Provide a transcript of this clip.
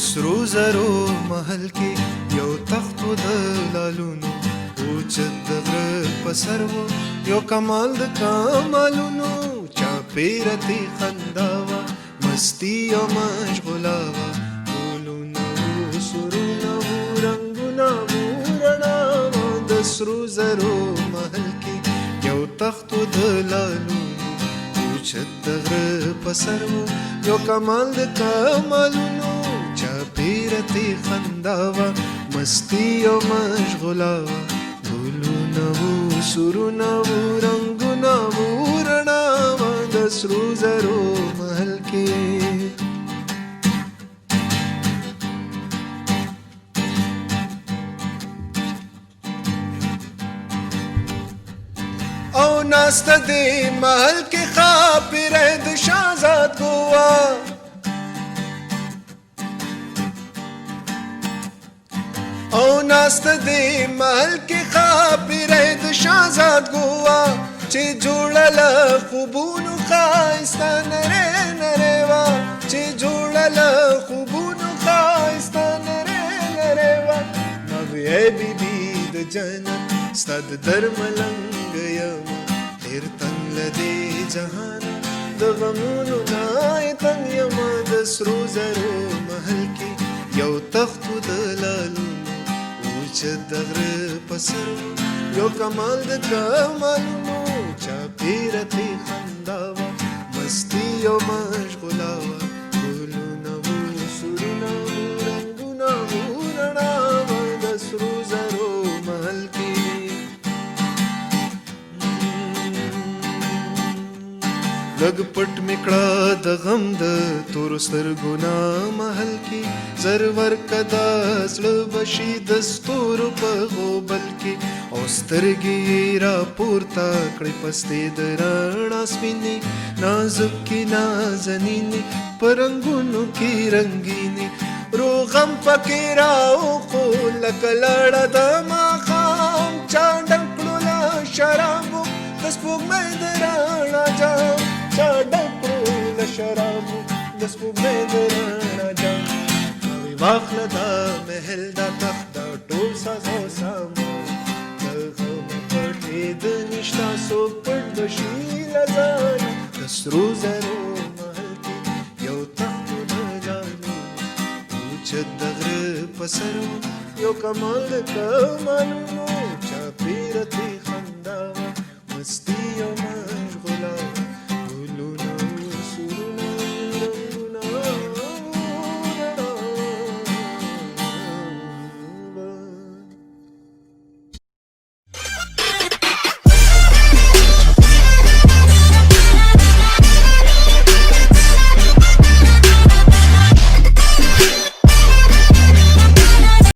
سرو زرو محل کې یو تخت د لالونو اوچت د غره په سر و یو کمال د کمالونو چاپېره تې خندا وه مستي او مشغوله وه ګلونه وو سرونه وو رنګونه وو رڼا وه د سرو زرو محل کې یو تخت د لالونو اوچت د غره په سر و یو کمال د کمالونو چاپېره تې خندا وه مستي او مشغوله وه ګلونه وو سرونه وو رنګونه وو رڼا وه د سرو زرو محل کې او ناسته دې محل کې خاپیره د شهزاد ګوا او ناسته دې محل کې خاپیره د شهزاد ګوا چې جوړه له خوبونو ښایسته نرۍ نرۍ وه چې جوړه له خوبونو ښایسته نرۍ نرۍ وه نوې بیبي د جنت ستا د درملنګ یمه ډېر تنګ له دې جهان د غمونو نه یې تنګ یمه د سرو زرو محل کې یو تخت د لالونو اوچت د غره په سر یو کمال د کمالونو چاپېره تې خندا وه مستي او مشغوله وه ګلونه وو سرونه وو رنګونه وو رڼا وه د سرو زرو محل کې لږ پټ مې کړه د غم د تورو سترګو نه محل کې زر ورکه دا زړه به شي د ستورو په غوبل کې او سترګې یې راپورته کړې پستې د رڼا سپینې نازکې نازنینې په رنګونو کې رنګینې روغم پکې راوخو لکه لړه د ماښام چا ډک کړو له شرابو د سپوږمۍ د رڼا جام چا ډک کړو له شرابو د سپوږمۍ د رڼا جام نوې واخله دا محل دا تخت دا ټول ساز او سامان د غمه پټېد نشته څوک پټ به شي له ځانه د سرو زرو محل کې یو تخت د لالونو اوچت د غره په سر یو کمال د کمالونو چاپېره تې